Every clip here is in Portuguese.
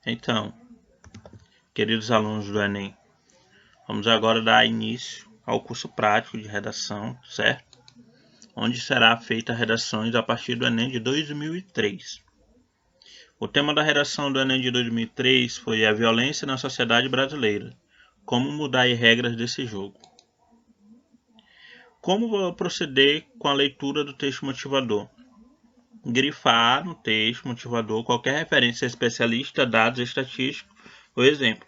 Então, queridos alunos do Enem, vamos agora dar início ao curso prático de redação, certo? Onde será feita redações a partir do Enem de 2003. O tema da redação do Enem de 2003 foi a violência na sociedade brasileira. Como mudar as regras desse jogo? Como vou proceder com a leitura do texto motivador? Grifar no texto motivador qualquer referência a especialista, dados estatísticos ou exemplo.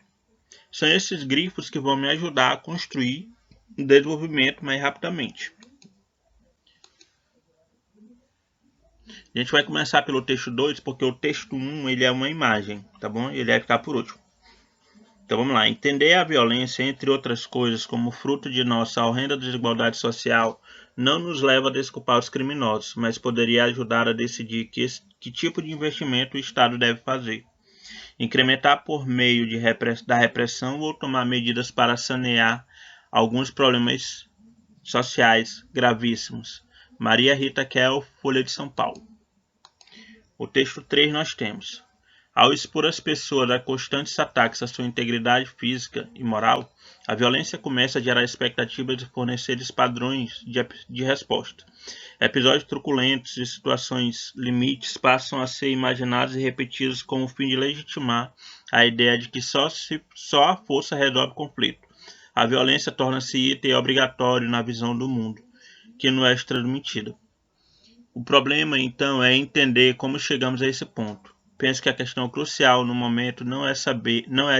São esses grifos que vão me ajudar a construir o desenvolvimento mais rapidamente. A gente vai começar pelo texto 2, porque o texto 1 ele é uma imagem, tá bom? Ele vai ficar por último. Então vamos lá. Entender a violência, entre outras coisas, como fruto de nossa horrenda desigualdade social, não nos leva a desculpar os criminosos, mas poderia ajudar a decidir que tipo de investimento o Estado deve fazer. Incrementar por meio da repressão ou tomar medidas para sanear alguns problemas sociais gravíssimos. Maria Rita Kel, Folha de São Paulo. O texto 3 nós temos: ao expor as pessoas a constantes ataques à sua integridade física e moral, a violência começa a gerar expectativas de fornecer padrões de resposta. Episódios truculentos e situações limites passam a ser imaginados e repetidos com o fim de legitimar a ideia de que só a força resolve o conflito. A violência torna-se item obrigatório na visão do mundo, que não é transmitida. O problema, então, é entender como chegamos a esse ponto. Penso que a questão crucial no momento não é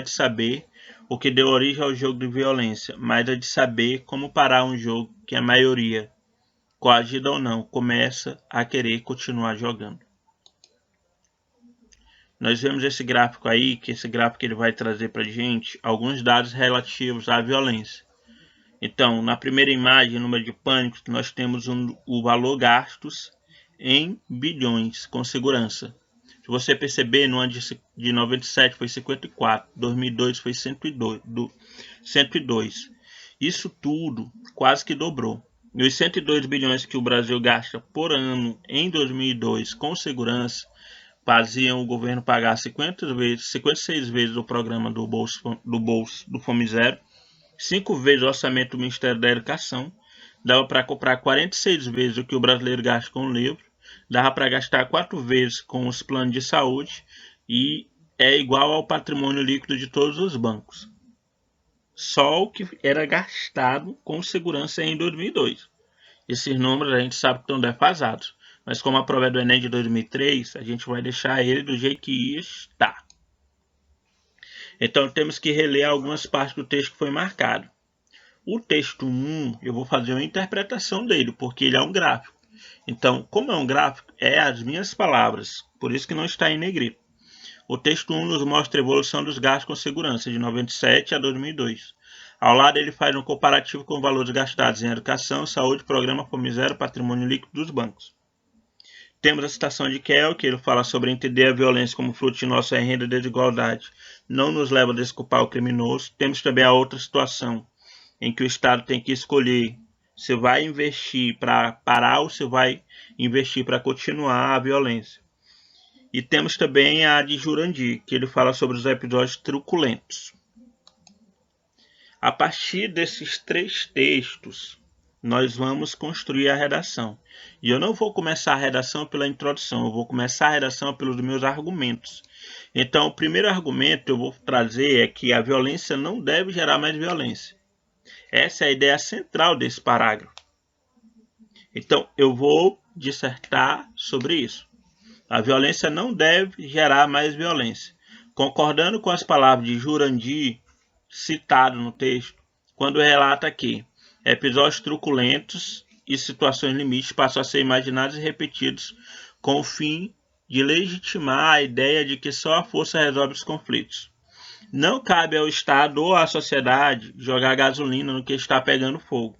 de saber o que deu origem ao jogo de violência, mas é de saber como parar um jogo que a maioria, coagida ou não, começa a querer continuar jogando. Nós vemos esse gráfico aí, que esse gráfico ele vai trazer para a gente alguns dados relativos à violência. Então, na primeira imagem, número de pânicos, nós temos o valor gastos em bilhões com segurança. Se você perceber, no ano de 97 foi 54, 2002 foi 102. Isso tudo quase que dobrou. E os 102 bilhões que o Brasil gasta por ano em 2002 com segurança faziam o governo pagar 56 vezes o programa do Fome Zero, 5 vezes o orçamento do Ministério da Educação, dava para comprar 46 vezes o que o brasileiro gasta com o livro, dava para gastar 4 vezes com os planos de saúde e é igual ao patrimônio líquido de todos os bancos. Só o que era gastado com segurança em 2002. Esses números a gente sabe que estão defasados, mas como a prova é do Enem de 2003, a gente vai deixar ele do jeito que está. Então temos que reler algumas partes do texto que foi marcado. O texto 1, eu vou fazer uma interpretação dele, porque ele é um gráfico. Então, como é um gráfico, é as minhas palavras, por isso que não está em negrito. O texto 1 nos mostra a evolução dos gastos com segurança, de 97 a 2002. Ao lado, ele faz um comparativo com valores gastados em educação, saúde, programa Fome Zero, patrimônio líquido dos bancos. Temos a citação de Kel, que ele fala sobre entender a violência como fruto de nossa renda e desigualdade. Não nos leva a desculpar o criminoso. Temos também a outra situação, em que o Estado tem que escolher se vai investir para parar ou se vai investir para continuar a violência. E temos também a de Jurandir, que ele fala sobre os episódios truculentos. A partir desses 3 textos, nós vamos construir a redação. E eu não vou começar a redação pela introdução, eu vou começar a redação pelos meus argumentos. Então, o primeiro argumento que eu vou trazer é que a violência não deve gerar mais violência. Essa é a ideia central desse parágrafo. Então, eu vou dissertar sobre isso. A violência não deve gerar mais violência. Concordando com as palavras de Jurandir, citado no texto, quando relata que episódios truculentos e situações limites passam a ser imaginados e repetidos com o fim de legitimar a ideia de que só a força resolve os conflitos. Não cabe ao Estado ou à sociedade jogar gasolina no que está pegando fogo.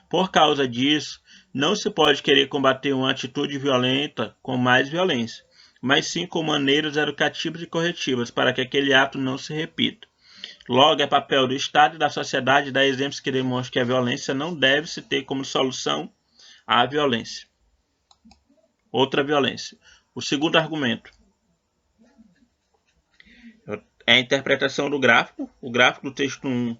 Por causa disso, não se pode querer combater uma atitude violenta com mais violência, mas sim com maneiras educativas e corretivas para que aquele ato não se repita. Logo, é papel do Estado e da sociedade dar exemplos que demonstrem que a violência não deve se ter como solução à violência. Outra violência. O segundo argumento. É a interpretação do gráfico. O gráfico do texto 1,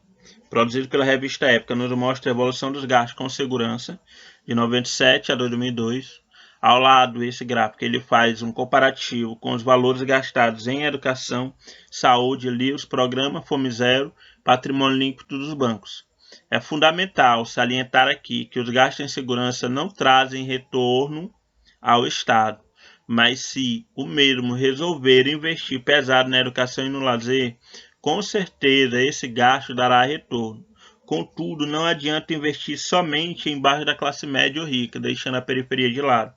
produzido pela revista Época, nos mostra a evolução dos gastos com segurança de 97 a 2002. Ao lado, esse gráfico ele faz um comparativo com os valores gastados em educação, saúde, livros, programa Fome Zero, patrimônio líquido dos bancos. É fundamental salientar aqui que os gastos em segurança não trazem retorno ao Estado, mas se o mesmo resolver investir pesado na educação e no lazer, com certeza esse gasto dará retorno. Contudo, não adianta investir somente em bairros da classe média ou rica, deixando a periferia de lado.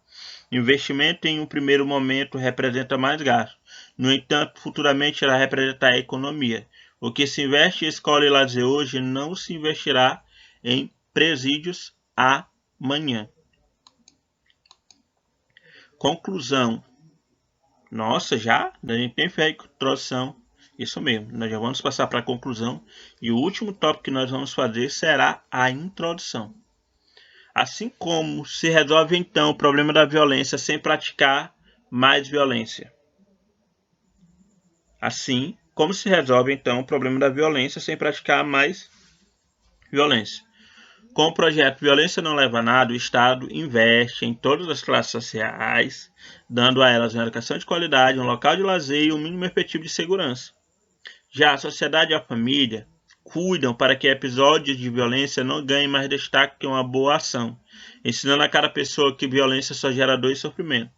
Investimento em um primeiro momento representa mais gasto. No entanto, futuramente irá representar a economia. O que se investe em escola e lazer hoje não se investirá em presídios amanhã. Conclusão. Nossa, já? A gente tem fé com introdução. Isso mesmo, nós já vamos passar para a conclusão. E o último tópico que nós vamos fazer será a introdução. Assim como se resolve então o problema da violência sem praticar mais violência. Assim como se resolve então o problema da violência sem praticar mais violência. Com o projeto Violência Não Leva a Nada, o Estado investe em todas as classes sociais, dando a elas uma educação de qualidade, um local de lazer e um mínimo efetivo de segurança. Já a sociedade e a família cuidam para que episódios de violência não ganhem mais destaque que uma boa ação, ensinando a cada pessoa que violência só gera dor e sofrimento.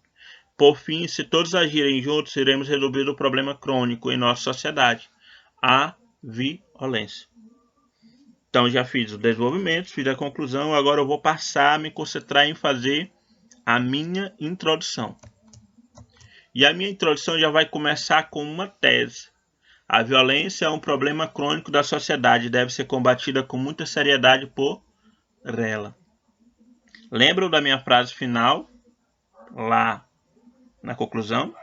Por fim, se todos agirem juntos, iremos resolver o problema crônico em nossa sociedade, a violência. Então já fiz o desenvolvimento, fiz a conclusão, agora eu vou passar a me concentrar em fazer a minha introdução. E a minha introdução já vai começar com uma tese. A violência é um problema crônico da sociedade e deve ser combatida com muita seriedade por ela. Lembram da minha frase final, lá na conclusão?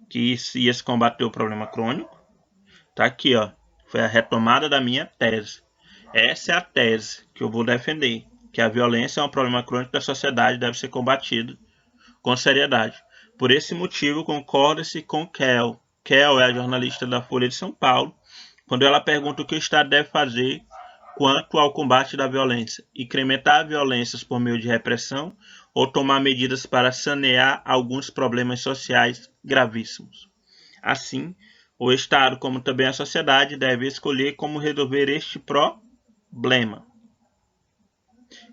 Que ia se combater o problema crônico? Tá aqui, ó. Foi a retomada da minha tese. Essa é a tese que eu vou defender, que a violência é um problema crônico da sociedade e deve ser combatido com seriedade. Por esse motivo, concorda-se com Kel. Kel é a jornalista da Folha de São Paulo, quando ela pergunta o que o Estado deve fazer quanto ao combate da violência, incrementar violências por meio de repressão ou tomar medidas para sanear alguns problemas sociais gravíssimos. Assim, o Estado, como também a sociedade, deve escolher como resolver este problema.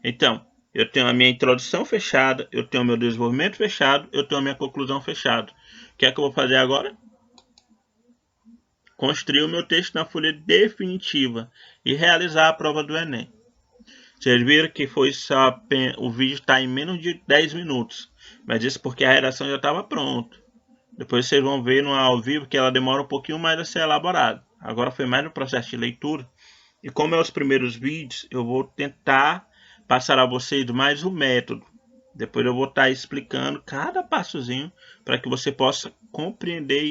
Então, eu tenho a minha introdução fechada, eu tenho o meu desenvolvimento fechado, eu tenho a minha conclusão fechada. O que é que eu vou fazer agora? Construir o meu texto na folha definitiva e realizar a prova do Enem. Vocês viram que o vídeo está em menos de 10 minutos, mas isso porque a redação já estava pronta. Depois vocês vão ver no ao vivo que ela demora um pouquinho mais a ser elaborada. Agora foi mais no processo de leitura. E como é os primeiros vídeos, eu vou tentar passar a vocês mais o método. Depois eu vou estar explicando cada passozinho para que você possa compreender e